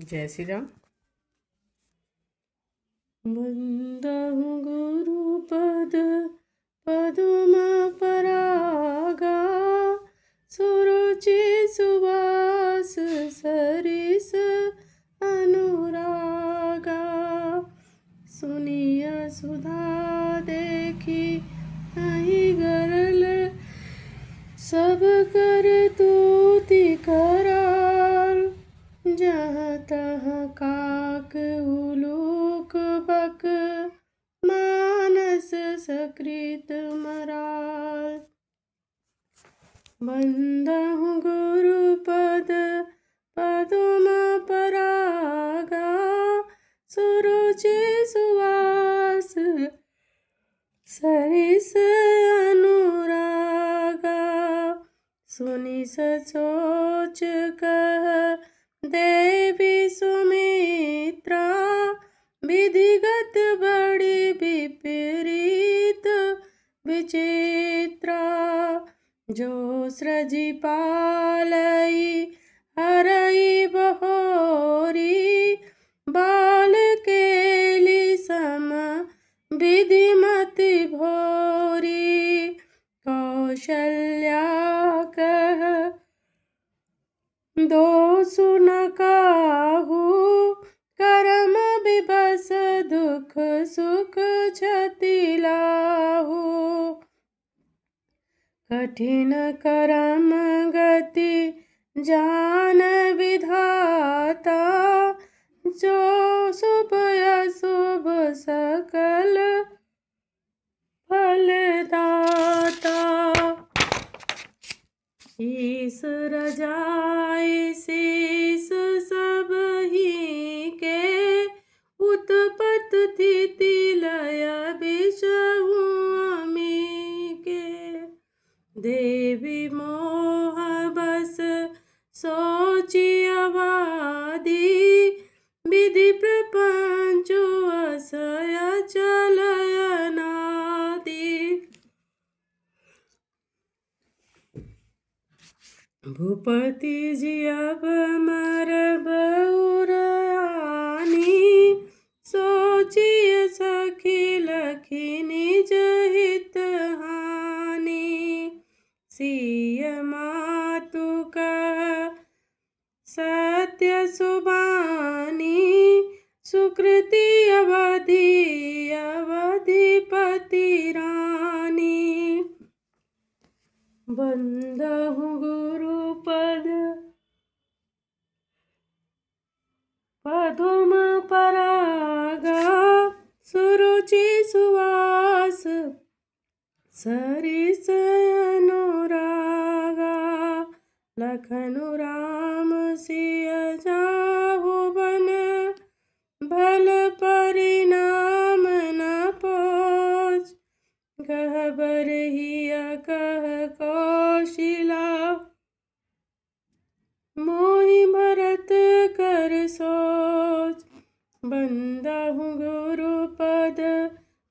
जय श्री राम। वंदहु गुरुपद पदुम परागा, सुरुचि सुवास सरिस अनुरागा। सुनिय सुधा देखी नहीं गरल, सब कर तूति कराल। जहाँ तहाँ काक उलूक बक, मानस सकृत मराल। वंदहु गुरुपद पदुम परागा, सुरुचि सुवास सरिस अनुरागा। सुनि सचोच कह देवी सुमित्रा, विधिगत बड़ी विपरीत विचित्रा। जो सृजि पालई हरई बहोरी, बाल केली सम विधिमति भोरी। कौशल्या कह दोषु न काहू, कर्म विवश दुख सुख क्षति लाहू। कठिन कर्म गति जान विधाता, जो शुभ अशुभ सकल फलदाता। ईश रजाई शीस सब ही के, उत्पत स्थिति लय विषहु अमी के। देवी मोह बस सोचि अवादी, विधि प्रपंच असय चलय अनादि। भूपति जी अब मरब उरआनी, सोचिय सखी लखी निज हित हानि। सिय मातु कह सत्य सुबानी, सुकृति अवधि अवधिपति रानी। वंदहु गुरुपद पदुम परागा, सुरुचि सुवास सरिस अनुरागा। लखनु राम सिय जाहु बन, भल परिणाम न पोच। गहबर हिय कह कौशिला, मोहि भरत कर सोच। वंदहु गुरुपद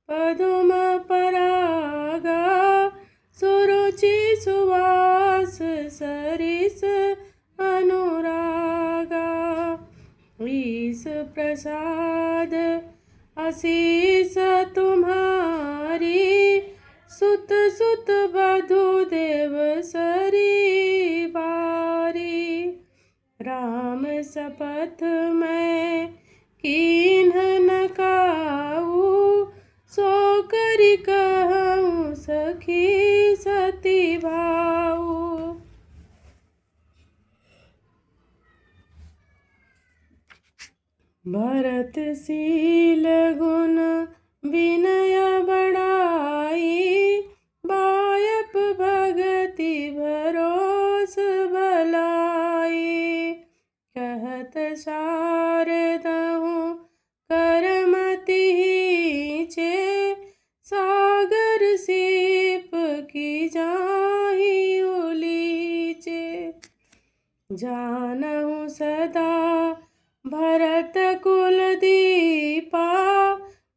पदुम परागा, सुरुचि सुवास सरिस अनुरागा। ईश प्रसाद आशीष तुम्हारी, सुत सुत बधु देव सरी बारी। राम शपथ मैं कीन्ह न काहू, सो करि कहूँ सखी सती भाऊ। भरत शील गुण विनय बढ़ाई, बायप भगति भरोस भलाई। कहत शारदहु करमति हीचे, सागर सीप की जाहि उलीचे। जानहु सदा भरत कुल दीपा,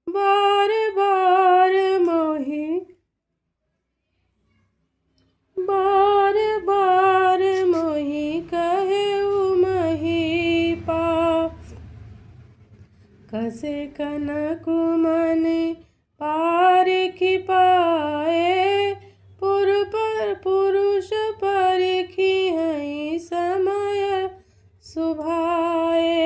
बार बार मोहि कहे महीपा। कसे कनकु मने पारखी पाए, पुरुष परखी हैं समय सुभाए।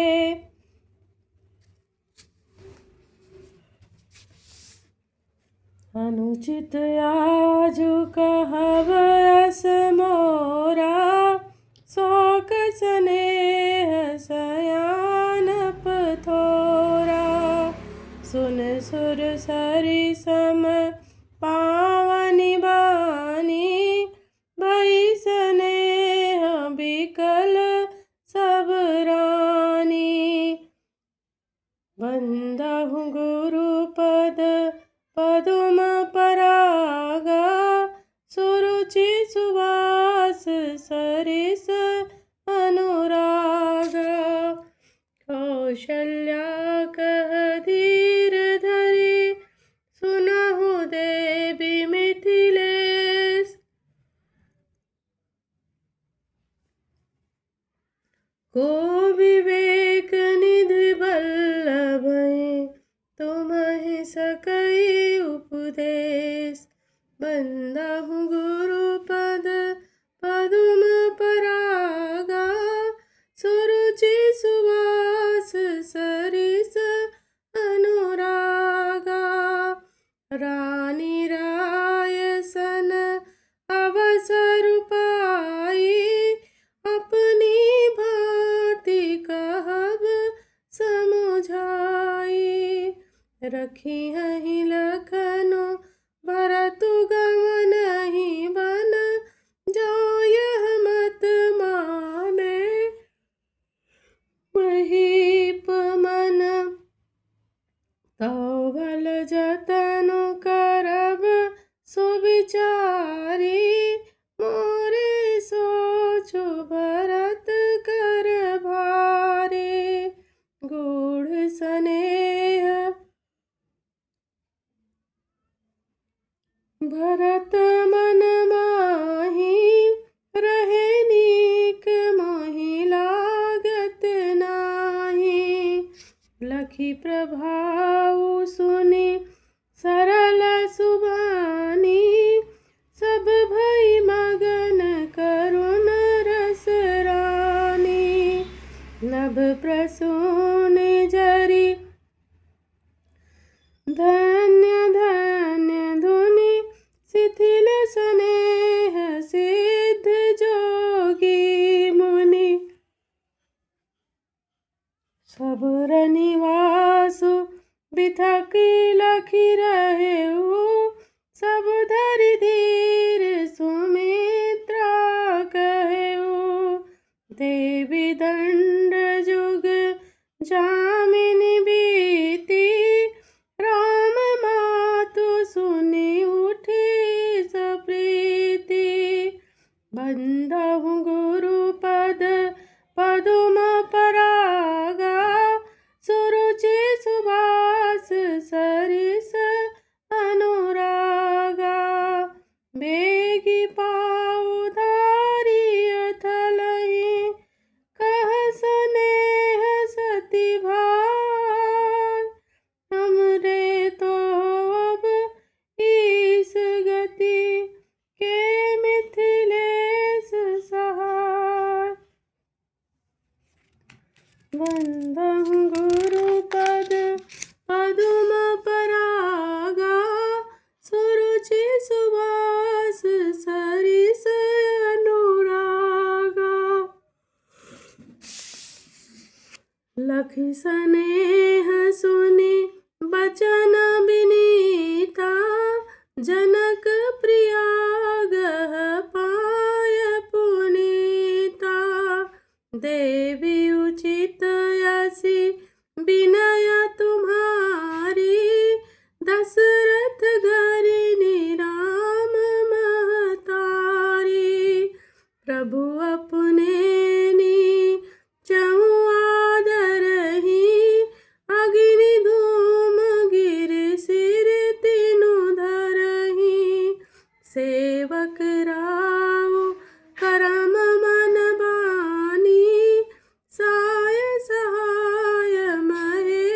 अनुचित आजु कहब अस मोरा, शौक स्नेह सयानप थोरा। सुन सुर सरि सम पावनि बानी, भई स्नेह बिकल सब रानी। बंदहु गुरु पद पदुम परागा, सुरुचि सुवास सरिस अनुरागा। कौशल्या कह धीर धरि, सुनहु देवी मिथिलेश। को विवेक निधि बल्लभै, तुम्हि सकई उपदेश। बंदहु गुरु पद पदुम परागा, सुरुचि सुवास सरिस अनुरागा। रानी राय सन अवसर पाई, अपनी भांति कहब समुझाई। रखी हहीं लखनऊ भरतु गमनहि बन, जो यह मत माने महीप मन। तो भल जतनु करब सुविचारी, मोरे सोचु भरत कर भारी। गूढ़ स्नेह भरत मन माही, रहे नीक मोहि लागत नाही। लखी प्रभाव सुनि सरल सुबानी, सब भई मगन करुण रस रानी। नभ प्रसून जरि धन्य धन्य धुनि, शिथिल स्नेह सिद्ध जोगी मुनि। सबुर निवासु बिथकी लखी रहेउ, सब धरि धीर सुमित्रा कहेउ। देवी दंड जुग जामिनी बीती, राम मातु सुनि उठी सप्रीति। बंदहु गुरु पद पदुम परागा, सुरुचि सुवास सरिस अनुरागा। बेगी पाउ धारी अथलहि, कह स्नेह सति भार। हमरे तो अब ईस गति, के मिथिलेश सहाय। बंदहु गुरु पद पदुम परागा, सुरुचि सुवास सरिस अनुरागा। लखि स्नेह सुनि बचन विनीता, जनक प्रिया गह पाय पुनीता। देवी उचित यसी विनय तुम्हारी, दशरथ घरिनी राम महतारी। प्रभु अपने चहु आदरहि, अग्नि धूम गिर सिर तीनु धरहि। सेवक राव करम मन बानी, साय सहाय महे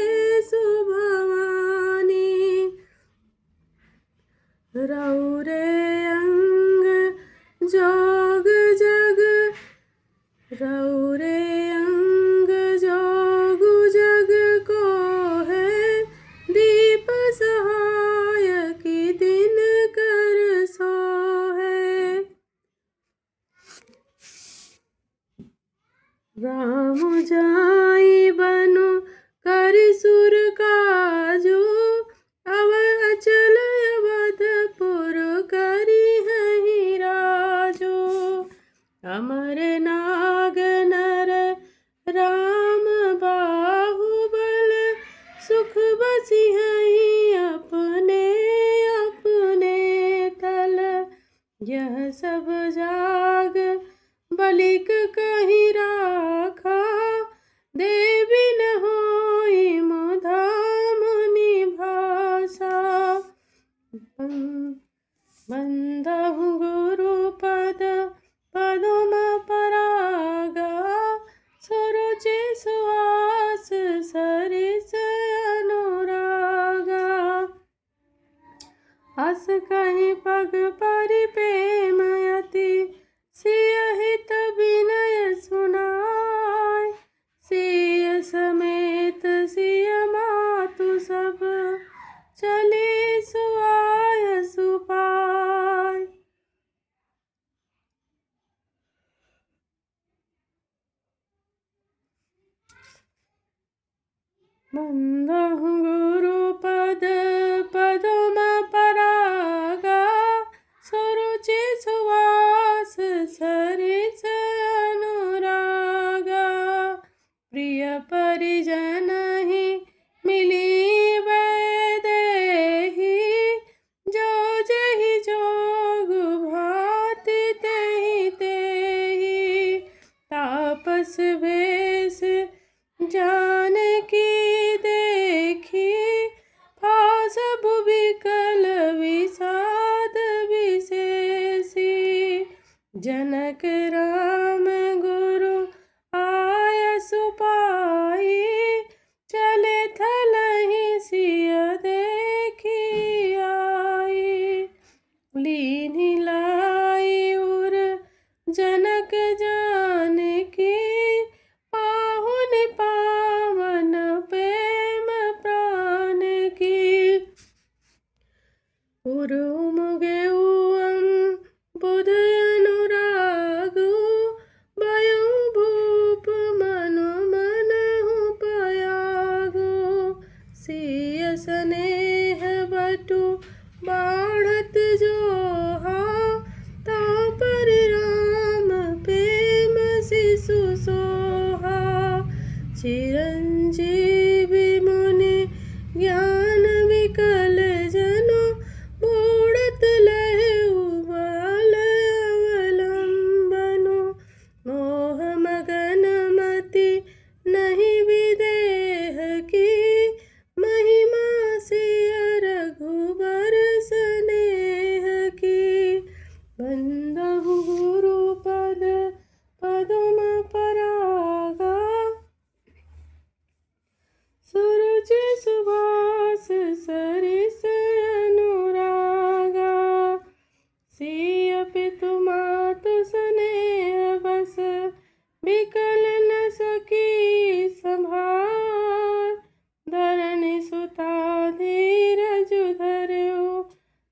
यह सब जाग बलिक कहीं राखा, देवी न होई मुधा मुनि भाषा। बंधहु गुरु पद पदुम परागा, सुरुचि सुहास सरिस अनुरागा। अस कहीं पग परि प्रेमयति, सियहित विनय सुनाय। सिय समेत सिय मातु सब, चले सुआय सुपाय। बंधहु गुरु पद पदुम परागा, सुरुचि सुवास सरिस अनुरागा। प्रिय परिजन ही मिली वैदेही, जो जहि जोग भांति तेहि तेहि। तापस भेष जानकी देखी, फासब विकल विषाद विशेषी। जनक राम गुरु आय सुपाई, चले थलहि सिय देखी आई। लीनि लाई उर जनक जानकी, पाहुन पावन प्रेम प्राण की। उरुमुगेउ बुध अनुरागु, भयो भूप मनु मनहु पयागु। सिय स्नेह बटु बाढ़त जोहा, ताउ पर राम प्रेम शिशु सोहा। चिरंजीवी मुनि ज्ञान विकल जनु, बूढ़त लहेउ बाल अवलंबनु। मोह मगन मति नहीं विदेह की, महिमा सिय रघुबर स्नेह की। बंधहु गुरु पद पदुम परागा, सुरुचि सुवास सरिस अनुरागा। सिय पितु मातु स्नेह बस, विकल न सकी संभार। धरणी सुता धीरजु धरऊ,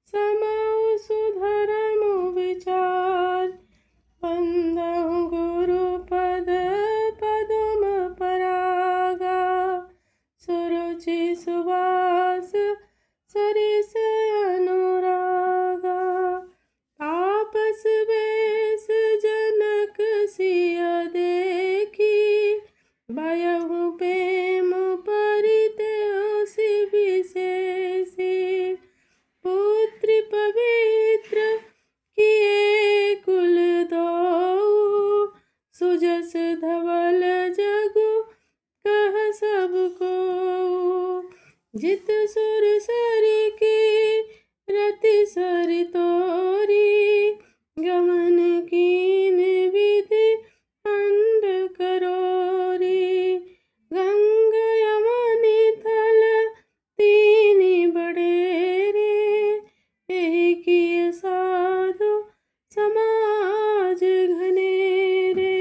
समऊ सुधरमु विचार। बंधहु गुरु पद पदुम परागा, सुरुचि सुवास सरिस अनुरागा। तापस बेस जनक सिय देखी, भयहु प्रेम परित्यसि विशेषी। पुत्र पवित्र किए कुल दो, सुजस धवल जगु कह सबको। जित सुर सरि की रति सरि तोरी, गमन कीन विधि खंड करोरी। गंग यमुनि थल तीनि बडेरे, एहि किए साधु समाज घनेरे।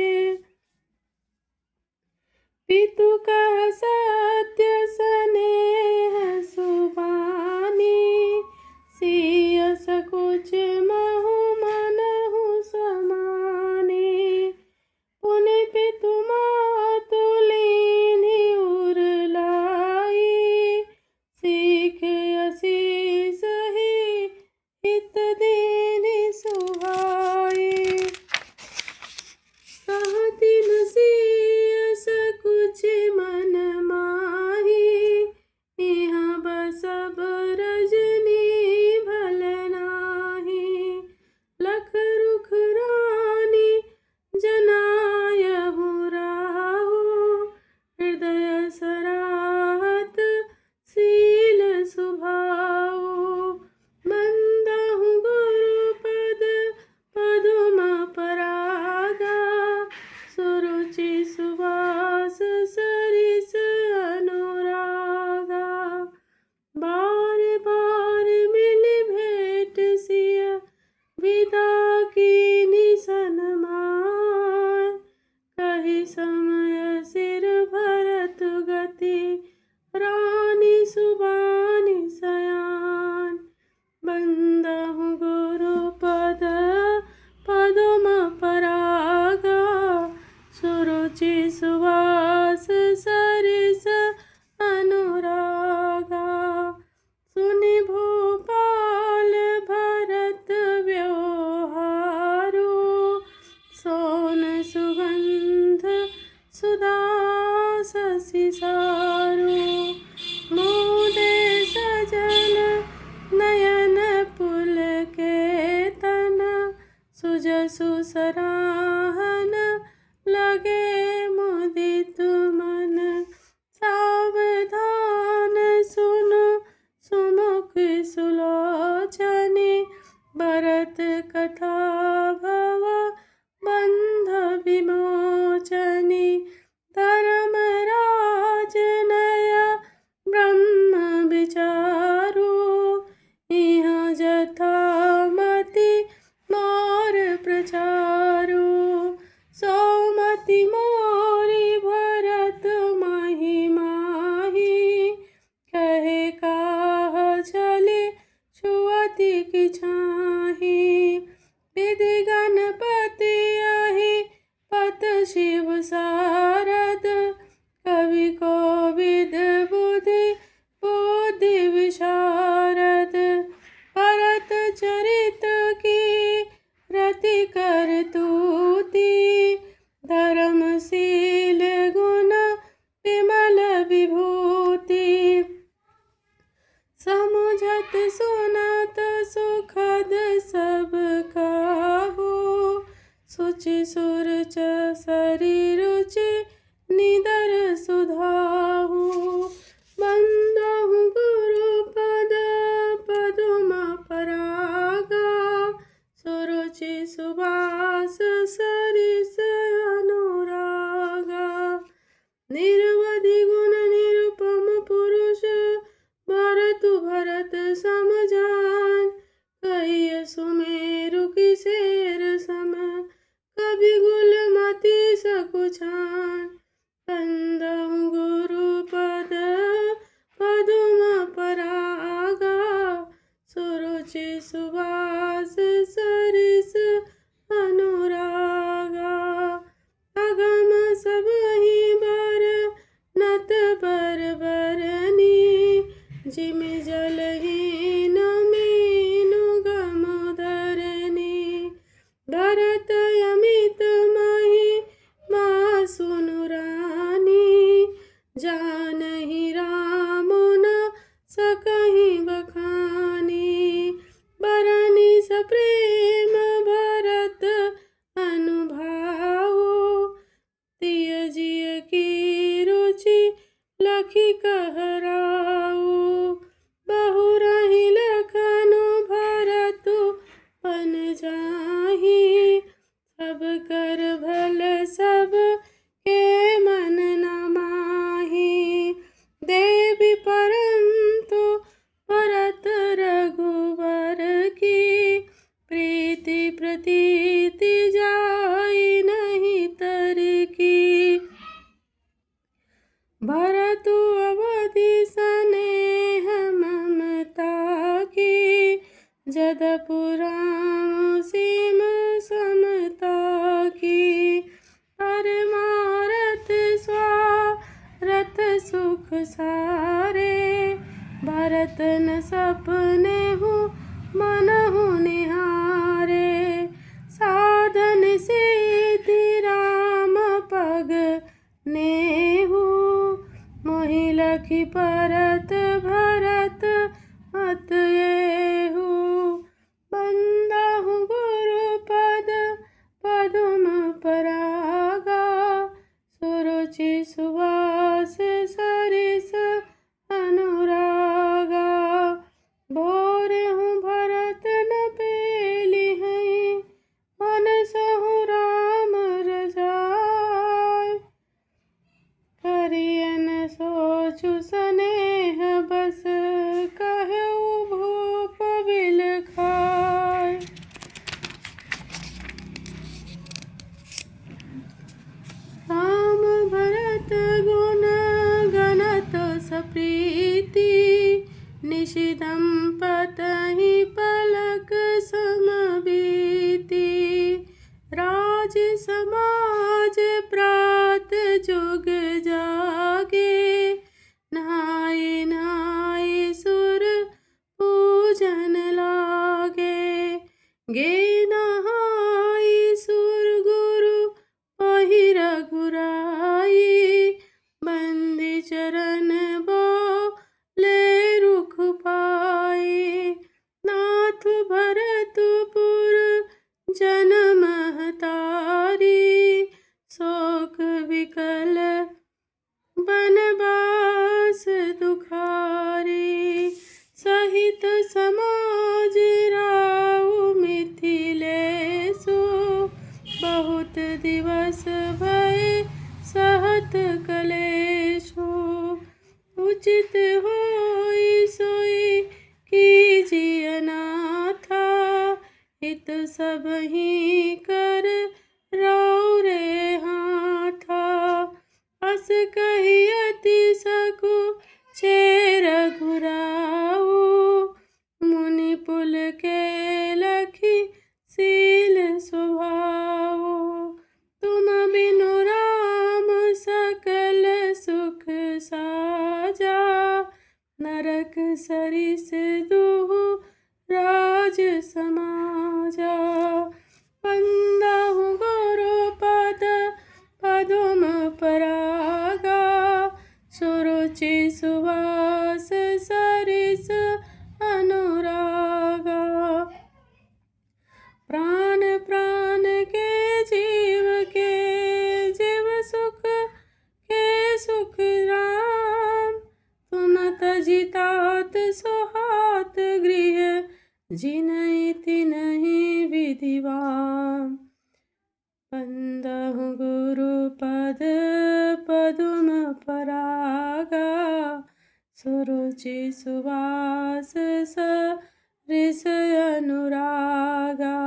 पितु कह सत्य स्नेह सुबानी, सिय सकुच महु मनहु समानी। पुनि पितु मातु लीनि उर लाई, सीख असीस ही हित दीनि सुहाई। कहतिन सिय सकुच मन चारु मोदे सजल नयन पुलकेतन सुजसु सराहन लगे मुदित मन सावधान सुनु सुमुख सुलोचनी भरत कथा भव बंध विमोचनी धर्मराज नय ब्रह्म विचारु इह जथामति मोर प्रचारु सौमति मोरी भरत महिमाही कहे काह चले छुअति की छाही विधि गणपति आहि पत शिव सारद कवि कोविद बुद्धि बुद्धि विशारद भरत चरित की रति कर तूती धर्मशील गुण विमल विभूति समुझत सुनत सुखद सब काहू सुचि सुरच शरीरुचि निदर सुधाहु बंदहु गुरुपद पदुम परागा सुरुचि सुबास सरिस अनुरागा निरवधि गुण निरुपम पुरुष भरतु भरत समझान कहिय सुमेरु की शेर सम कभी गुल मति सकुछान बंदहु गुरुपद पदुम परागा सुरुचि सुवास सरिस अनुरागा अगम सबहि बर नत बर बरनी जिम जलहीन मीनु गमुदरनी भरत अमित मही माँ सुनु रानी जानहि राम न सकहि बखानी बरनी सप्रेम भरत अनुभावो तिय जिय की रुचि लखी कहराओ बहुरहि लखनु भरतु बन जाहि सब कर भल सब के मन न माहि देवी परंतु भरत रघुवर की प्रीति प्रतीति जाई नहीं तर की भरतु अवधि स्नेह ममता की जदपुराण सीम समता की परमारथ स्वारथ सुख सारे भरत न सपने हूँ मनहु निहारे साधन सिद्धि राम पग नेहु मोहि लखि परत भरत मत येहु बंदहु गुरुपद पदुम परागा सुरुचि सुवास सरिस अनुरागा भोरे हूँ भरत न पेली हैं मन सहु राम रजाय करियन सोचु स्नेह बस कहु भूप बिल खाय राम भरत गुण गणत सप्रीति निशिदं पतहि पलक समबीति राज समाज प्रात जुग जागे नहाय नहाय सुर पूजन लागे गे नहाय सुर गुरु पहिर घुराई बंदी चरण बनवास दुखारी, सहित समाज राउ मिथिलेशु, बहुत दिवस भय सहत कलेशु। उचित होई सोई कीजिए नाथा, हित सबहि कर राउ रे हाथा। अस कहि अति सकु छे रघुराऊ, मुनि पुल के लखी सील स्वभाव। तुम बिनु राम सकल सुख साजा, नरक सरिस दुहु राज समाजा। बंदहु गुरु पद पदुम परागा, सुरुचि सुवास सरिस अनुरागा। प्राण प्राण के जीव सुख के सुख राम, तुम तजि तात सोहात गृह, जिनहि तिनहि विधिवान। बंदहु गुरु पद पदुम परागा, सुरुचि सुवास सरिस अनुरागा।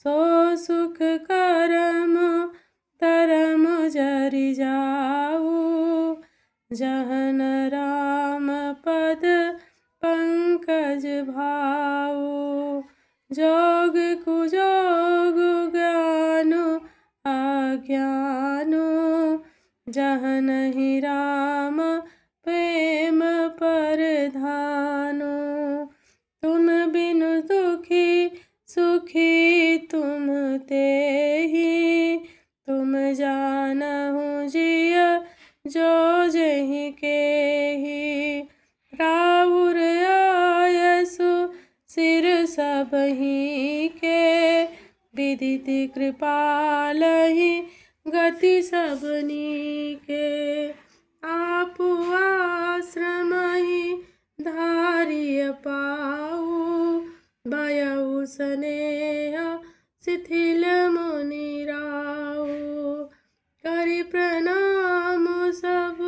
सो सुख करम धरम जरि जाऊ, जहन राम पद पंकज भाऊ। जोग कुजोग ज्ञानु अज्ञानु, जहनहि राम प्रेम परधानु। तुम बिनु दुखी सुखी तुम तेहि, तुम जानहु जिय जो जहि केहि। राउर आयसु सिर सबहि के, विदित कृपालहि गति सबनी के। आपु आश्रमहि धारिय पाऊ, भयउ स्नेह शिथिल मुनि राऊ। करि प्रणाम सब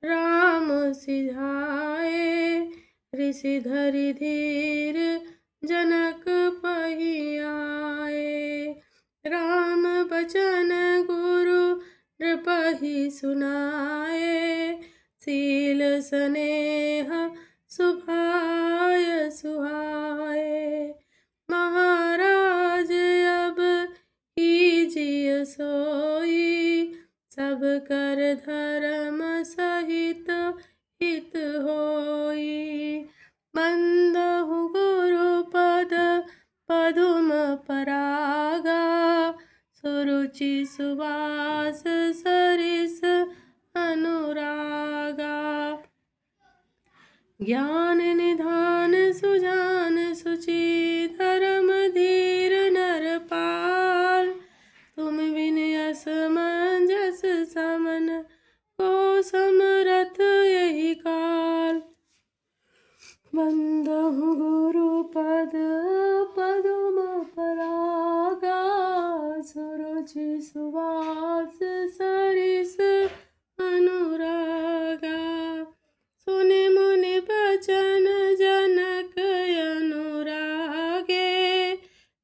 राम सिधाए, ऋषि धरि धीर जनक पहि आए। राम बचन गुरु नृपहि सुनाए, शील स्नेह सुभाय सुहाए। महाराज अब कीजिए सोई, सब कर धर्म सहित हित होई। बंदहु गुरु पद पदुम परागा, सुरुचि सुवास सरिस अनुरागा। ज्ञान निधान सुजान सुचि, धर्म धीर नरपाल। तुम बिन असमंजस समन, को समरथ यही काल। बंदहु गुरु पद पदुम परागा, सुरुचि सुवास सरिस अनुरागा। सुनि मुनि बचन जनक अनुरागे,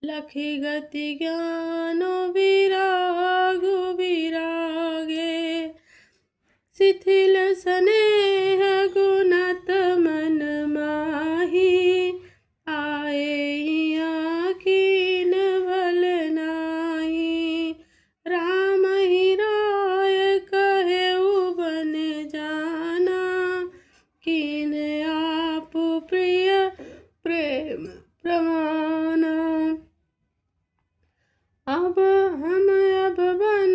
लखी गति ज्ञान विरागु विरागे। शिथिल स्नेह गुणत मन माही, आए कीन भल नाही। राम ही राय कहेउ बन जाना, कीन आप प्रिय प्रेम प्रमाना। अब हम बन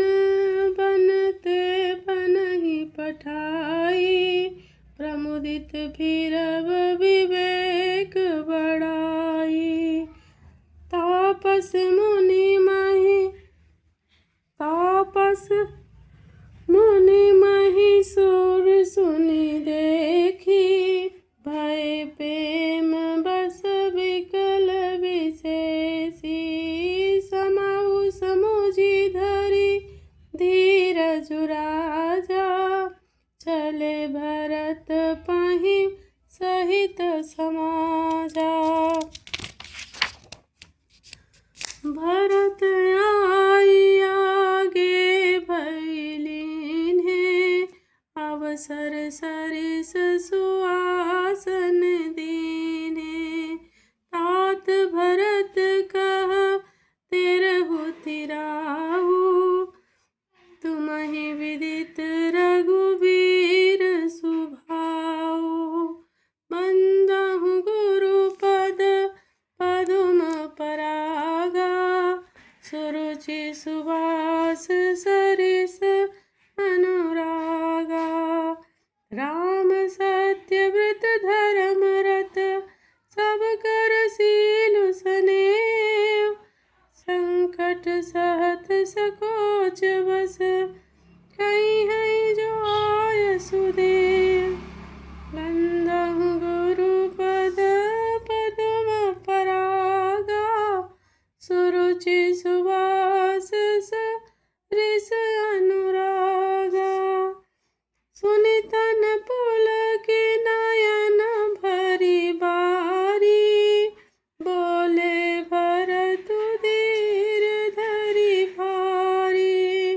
बनते बनहि पठाई, प्रमुदित फिरब विवेक बढ़ाई। तापस मुनि महि सो भरत पाहि सहित समाजा। भरत आई आगे भैलीन है, अवसर सरिस सुआसन दीने। तात भरत कह तेरहु तिराहु, तुम्हि विदित रघुवीर सुभाऊ। बंदहु गुरुपद पदुम परागा, सुरुचि सुबास सरिस अनुरागा। राम सत्य व्रत धर्म रत, सब कर सीलु सनेव। संकट सहत सकोच बस, कहीं जो आय सुदेव। बंदहु गुरुपद पदुम परागा, सुरुचि सुबास सरिस अनुरागा। सुनितन पुलकित नयन भरी बारी, बोले भरतु धीर धरि भारी।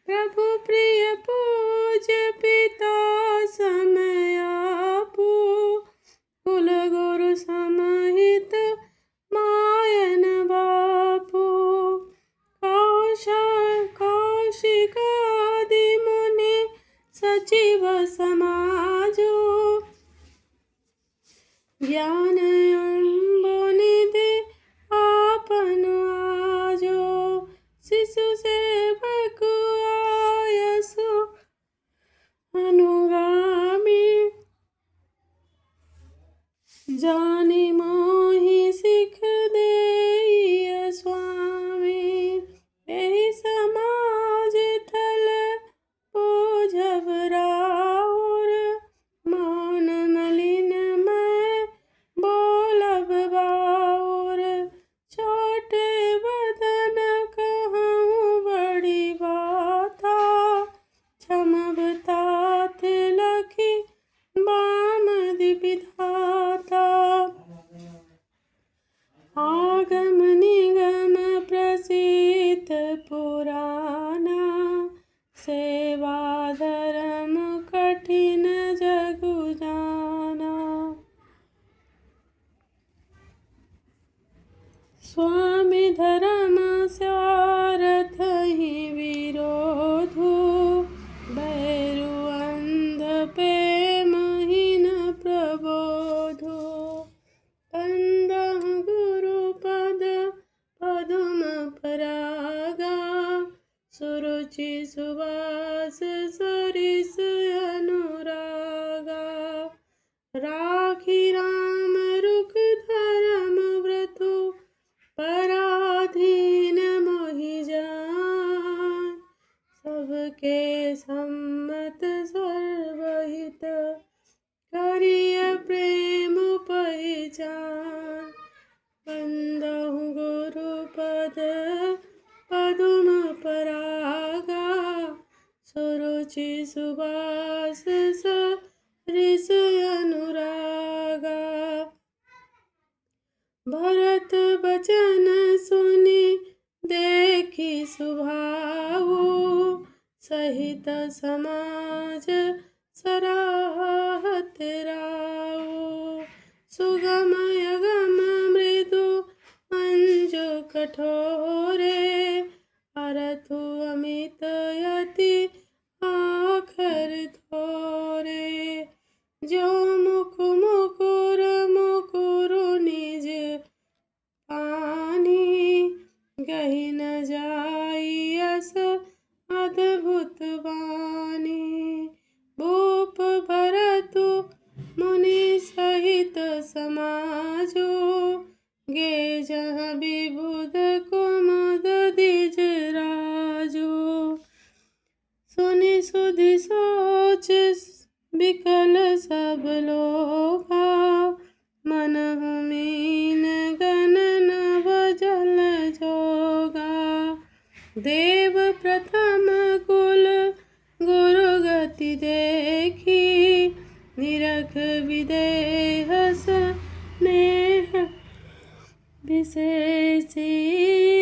प्रभु प्रिय पूज्य पिता समयापू, कुल गुरु समहित मायन बापू। कौशिकादि मुनि सचिव समाजो, ज्ञान अम्बुनिधि आपन आजो। शिशु सेवक आयसु अनुगामी, जानि मोहि सिख देय स्वामी। एहि समाज ठल बोझब राउर, मौन मलिन मैं बोलब बाउर। छोटे बदन कहूँ बड़ी बाता, क्षमब तात लखी बामदि विधाता। आगम निगम प्रसिद्ध पुराना, सेवा धर्म कठिन जगु जाना। स्वामी धर्म स्वार्थ ही विरोधु, भैरु अंध प्रेमहीन प्रबोधु। बंदहु गुरुपद पदुम परागा, सुरुचि सुबास सरिस अनुरागा। राखी राम रुख धर्म व्रतु, पराधीन मोहि जान। सबके सम्मत सर्वहित, करिय प्रेम पहिचान। बंदहु गुरुपद पदुम परागा, सुरुचि सुबास सरिस अनुरागा। भरत बचन सुनि देखि सुभाऊ, सहित समाज सराहत राऊ। सुगम यगम मृदु मंजु कठोरे, अरथु अमित यति आखर थोरे। जो मुख मुकुर मुकुरु निज पानी, गहि न जाई यस अद्भुत बानी। भूप भरतु मुनि सहित समाजो, गे जहाँ विबुध कुमुद द्विज राजो। सुनि सुधि सोच विकल सब लोगा, मनहु मीन गणन भजल जोगा। देव प्रथम कुल गुरु गति देखी, विदेह स्नेह विशेषी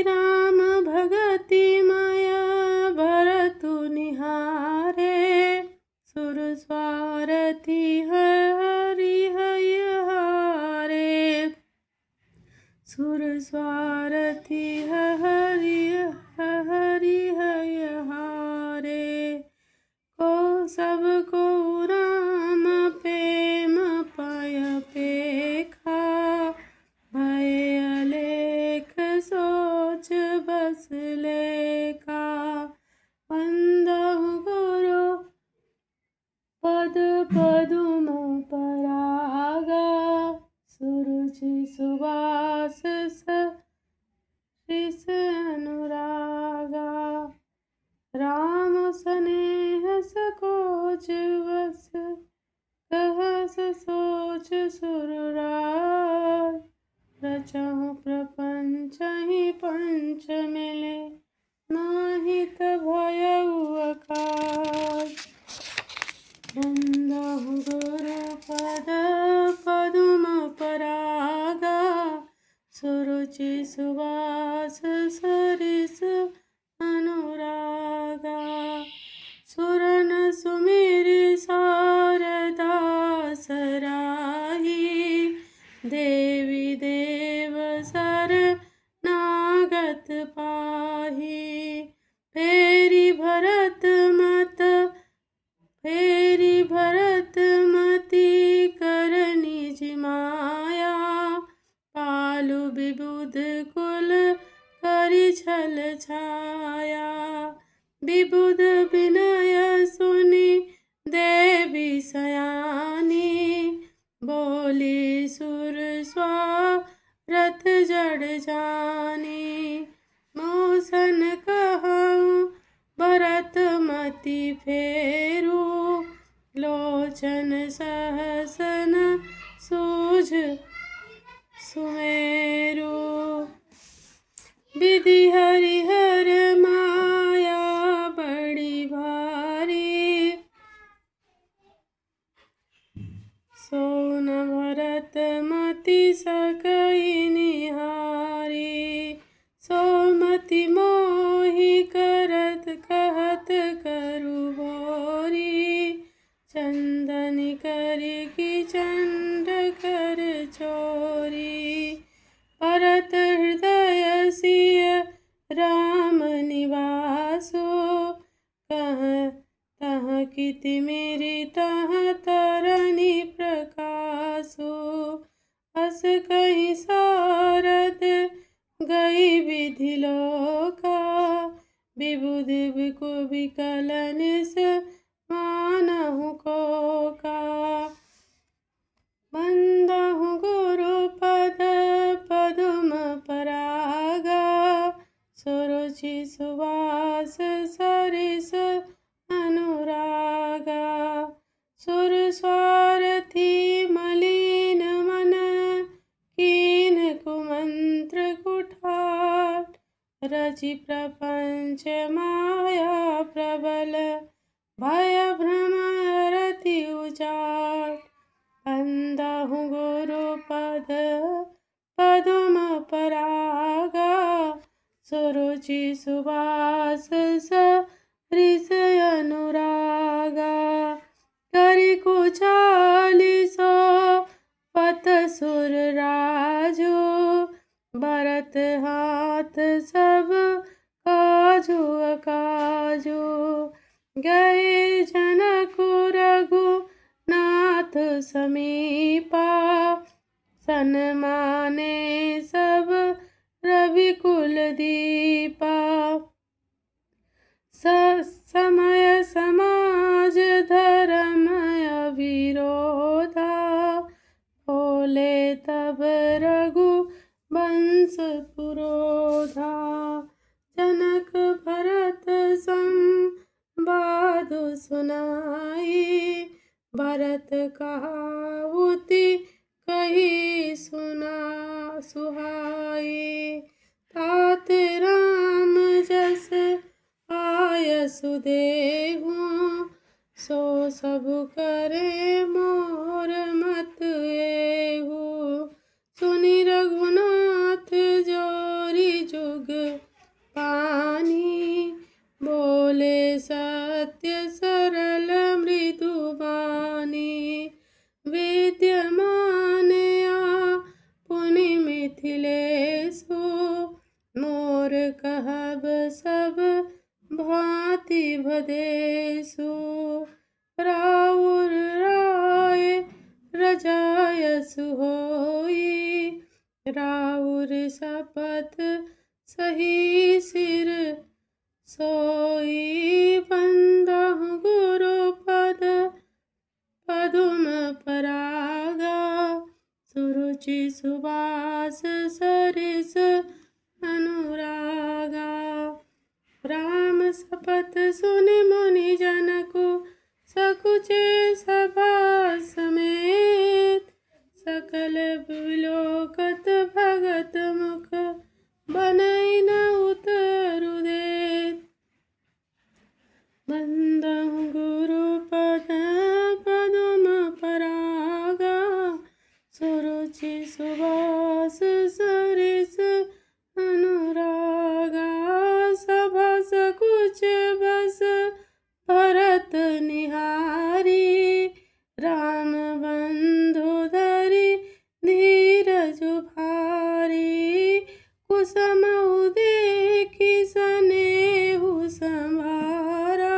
राम भगति माया भरतु निहारे सुर स्वारथी हरि हारे सुर स्वारथी हरि हारे को सबको राम प्रेम पाय पेखा भय अलेख सोच बस लेखा वंदहु गुरु पद पदुम परागा सुरुचि सुवास सरिस अनुरागा राम स्नेह सकोच बस कहस सोच सुरराज रचहु प्रपंच ही पंच मिले नाहित भयउ अकाज वंदहु गुरु पद पदुम परागा सुरुचि सुवास सरिस अनुरागा सुरन सुमिरि शारदा सराही देवी देव सर नागत पाही फेरी भरत मति करनी जिमाया पालु विबुध कुल करि छल छाया विबुध विनय सुनि देवी सयानी बोली सुर स्वारथ जड़ जानी मोसन कहूँ भरत मति फेरू लोचन सहसन सूझ सुमेरु विधि हरिहर माया बड़ी भारी सोन भरत मति सकई निहारी सोमति मोहि करत कहत करु भोरी चंदन करि की चंड कर चोरी परत हृदय सिय राम निवासो कह तह किति मेरी तह तरनी प्रकाशो अस कहीं सारद गई विधि लोका विबुध विकलन से मानहु कोका वंदहु गुरु पद पदुम परागा सुरुचि सुवास सरिस अनुरागा सुर स्वारथी मलिन मन कीन कुमंत्र कुठार रचि प्रपंच माया प्रबल भय भ्रम रति उचाट वंदहु गुरु पद पदुम परागा सुरुचि सुवास सरिस अनुरागा करि कुचालिसो पत सुर राजो भरत हाथ सब काजु अकाजु गए जनक रघुनाथ समीपा सन्माने सब रवि कुल दीपा समय समाज धर्म विरोधा बोले तब रघु वंश पुरोधा जनक भरत संवाद सुनाई भरत कहावती कही सुहाई तात राम जस आयसु देहु सो सब करे मोहि और मत एहू। सुनि रघुनाथ जोरी जुग पानी, बोले सत्य सरल मृदु बानी। विद्यमान पुनि मिथिलेशु, मोर कहब सब भांति भदेशु। राउर राय रजायसु होई, राउर शपथ सही सिर सोई। बंदहु गुरु पदुम परागा, सुरुचि सुबास सरिस अनुरागा। राम शपथ सुनि मुनि जनकु, सकुचे सभा समेत। सकल विलोकत भगत मुख, बनई न उतरु देत। बंदहु गुरु पदुम परागा, सुरुचि सुबास सरिस अनुरागा। सभा सकुच बस भरत निहारी, राम बंधु धरि धीरजु भारी। कुसमउ देखि सनेहु संभारा,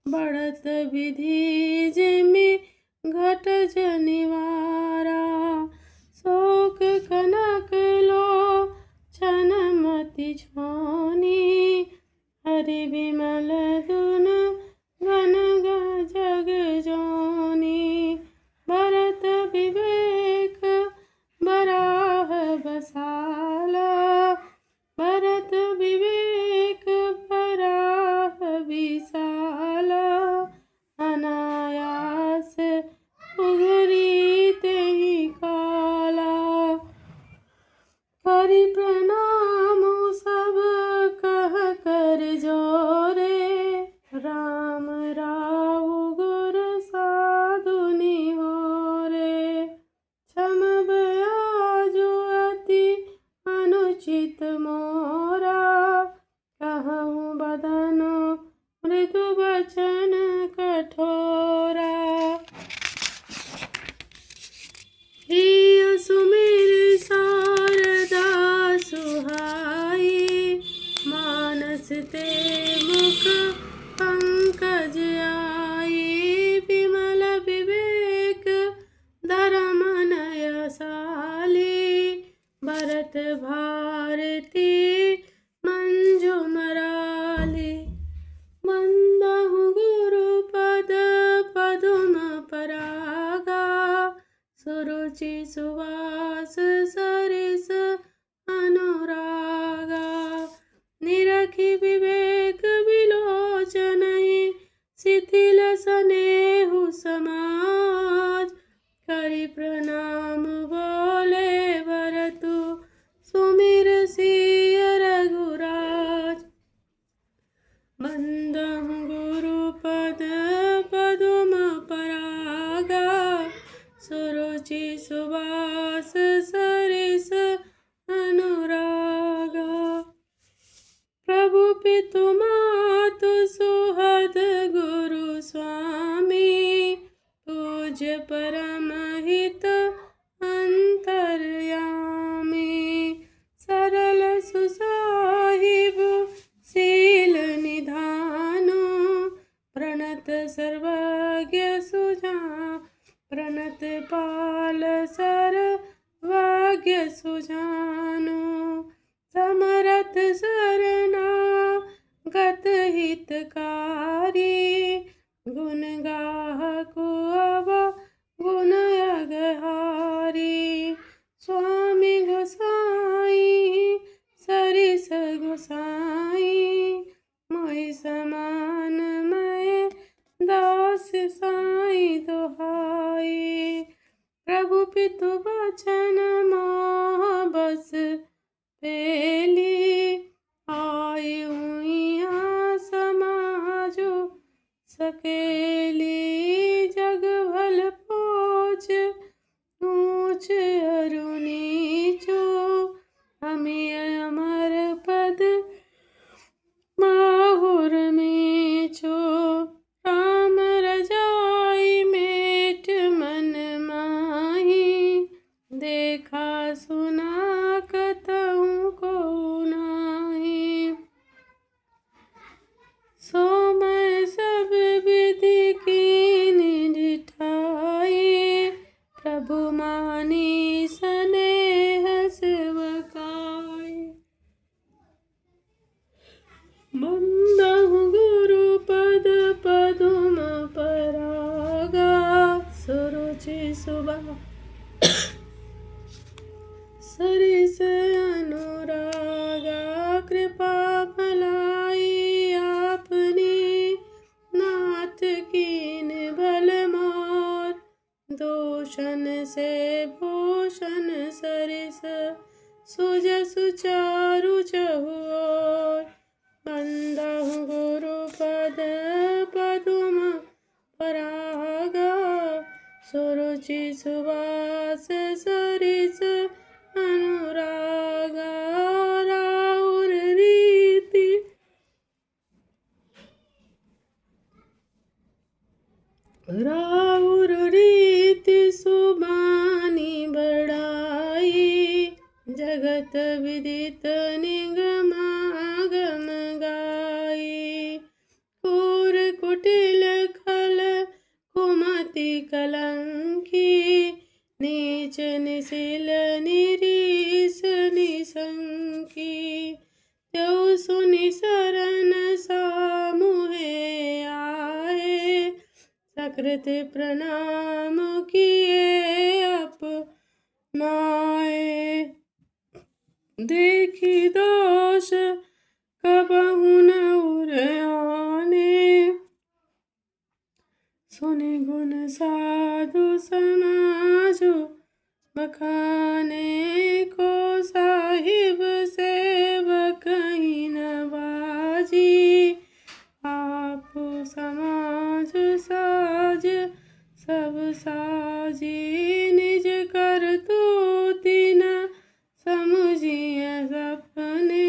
बढ़त विधि जिमि घट जनिवारा। शोक कनक लोचन मति छोनी, हरि विमल दुन घन जग जोनी। भरत विवेक बराह बसाला, भरत विवेक बराह विशाला। अनायास उघरी तेहि काला, करि प्रणाम सब कह कर जोरे। राम राउ गुर साधु निहोरे, क्षम आजु अति अनुचित मोरा। कहूँ बदनु मृदु बचन कठोरा। हिय सुमिर शारदा सुहाई, मानस ते मुख पंकज आई। विमल विवेक धरम नयसाली, भरत भारती मंजुमराली। बंदहु गुरु पदुम परागा, सुरुचि सुवास सरिस अनुरागा। निरखि विवेक विलोचनहि, शिथिल सनेहु समाज। करि प्रणाम बोले भरतु, सुमिर सिय रघुराज। बंदहु गुरु पदुम परागा, सुरुचि सुबास सरिस अनुरागा। प्रभु पितु मातु सुहद गुरु स्वामी, पूज्य परम हित अंतर्यामी। सरल सुसाहिब शील निधानु, प्रणत सर्वज्ञ प्रणत पाल सर्वज्ञ सुजानु। समरथ शरणागत हितकारी, गुण गाहकु अब गुण अगहारी। स्वामी गोसाई सरिस गोसाई, मोहि समान मैं दास साई दोहाई। प्रभु पितु बचन मोह बस पेली, आई हुइया समाजु सकेली। जग भल सुरुचि सुबह सरिस अनुरागा कृपा भलाई आपने नाथ कीन भल मोर दूषण से भूषण सरिस सुज सुचारु चहुओर बंदहु गुरु पद पदुम परागा सुरुचि सुवास सरिस अनुरागा राउर रीति राउर रीति सुबानी बढ़ाई जगत विदित निगमागम गाई पूर कुटिल खल कुमति कलंकी नीच निशिल निरीस निसंकी त्यों सुनि शरण सामुहे आए सकृत प्रणाम किए अपनाए देखी दोष कबहु न उरयाने सुनि गुण साधु समाजु बखाने को साहिब सेवक ही नवाजी आप समाज साज सब साजी निज कर तूति न समुझिय सपने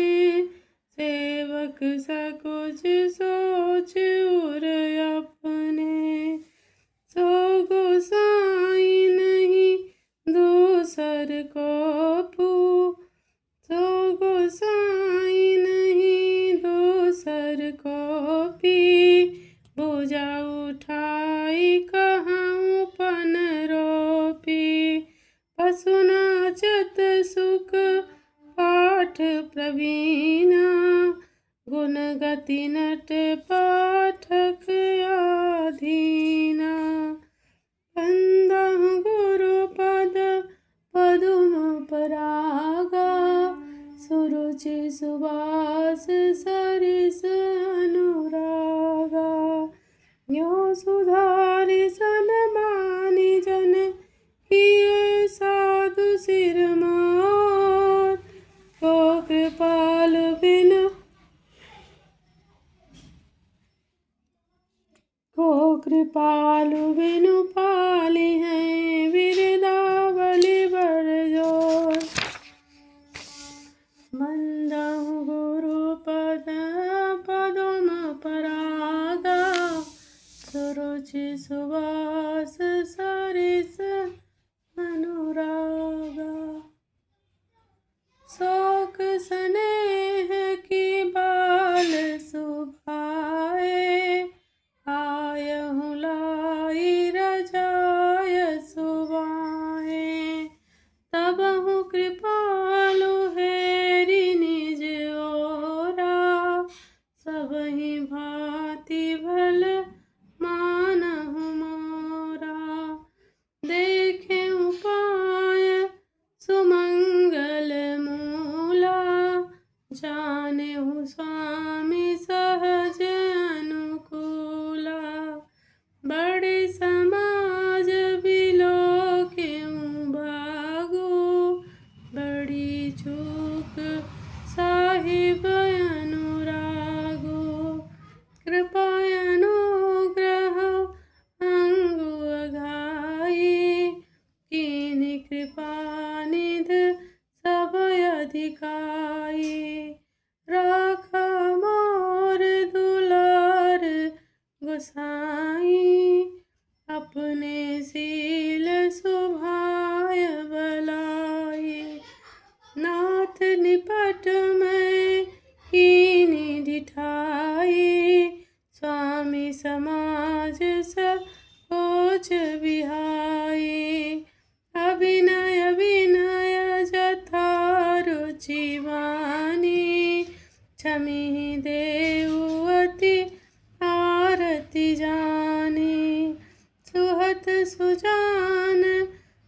सेवक सकुच सोच उर अपने सो गोसाई नहीं दूसर को पू सो गोसाई नहीं दूसर को पी बोझा उठाई कहाँ पन रोपी पशु नाचत सुख पाठ प्रवीणा गुण गति नट पाठक आधीना बंदहु गुरु पद पदुम परागा सुरुचि सुवास सरिस अनुरागा यो सुधारि सनमानि जन किए साधु सिर मोर को कृपाल बिनु को कृपालु बिनु पाली हैं बिरदावली बरजोर बंदहु गुरु पद पदुम परागा सुरुचि सुवास सरिस अनुरागा शोक स्नेह की बाल सुभाए आयहु लाई रजाय सुबाए तबहु कृपालु हेरि निज ओरा सबहि भांति भल मानहु मोरा देखे उपाय सुमंगल मूला जानेहु स्वामी सहज अनुकूला बड़े समाज बिलो के भागो बड़े सुजान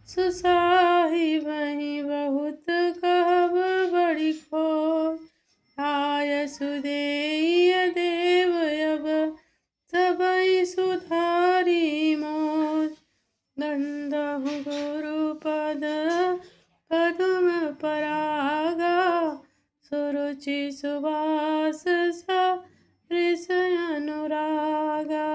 सुसाही वहीं बहुत कहब बड़ी खोज। आय सुदेय देव अब सबई सुधारी मोज। गंधहु गुरुपद पद्म परागा सुरुचि सुवास सरिस अनुरागा।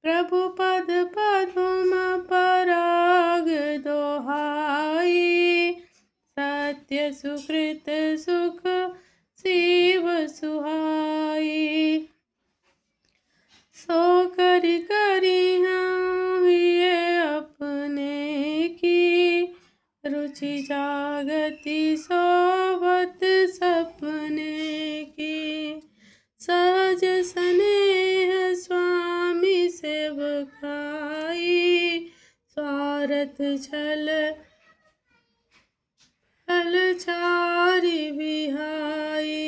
प्रभु पद पद्म पराग दोहाई सत्य सुकृत सुख शिव सुहाई। सो करी करी हम ये अपने की रुचि जागती सोबत सपने की। सहज स्नेह स्वामी सेवकाई स्वार्थ छल फलचारी बिहाई।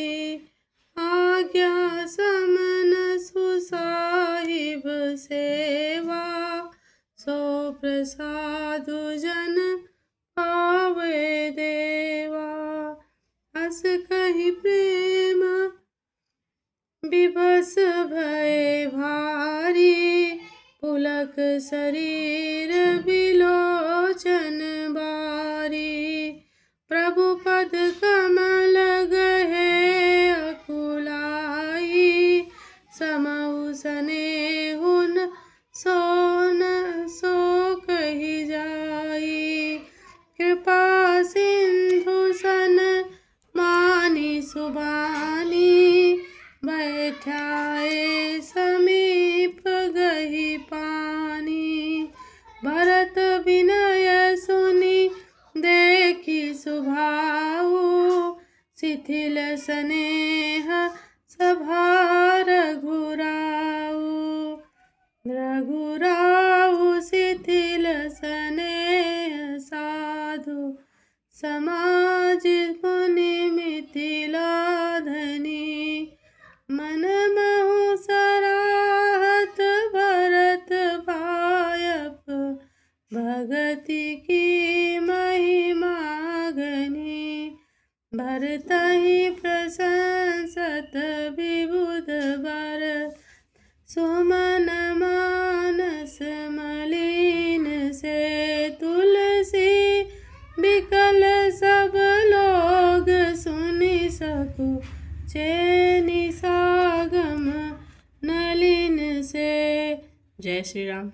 आज्ञा समन सुसाहिब सेवा सो प्रसादु जन पावे देवा। अस कहि प्रेम विवश भय भारी पुलक शरीर बिलोचन बारी। प्रभु पद कमल गहे अकुलाई समहु स्नेहुन सोन सो कहि जाई। कृपा सिंधु सन मानी सुबानी बैठाए समीप गही पानी। भरत विनय सुनि देखी सुभाऊ शिथिल स्नेह सभा रघुराऊ। रघुराऊ शिथिल स्नेह साधु समाज मुनि मिथिला धनी। मन महु सराहत भरत भायप भगति की महिमा घनी। भरतहि प्रशंसत विबुध बर सुमन मानस मलिन से तुलसी बिकल सब लोग सुनि सकु चेनि सागम नलिन से। जय श्री राम।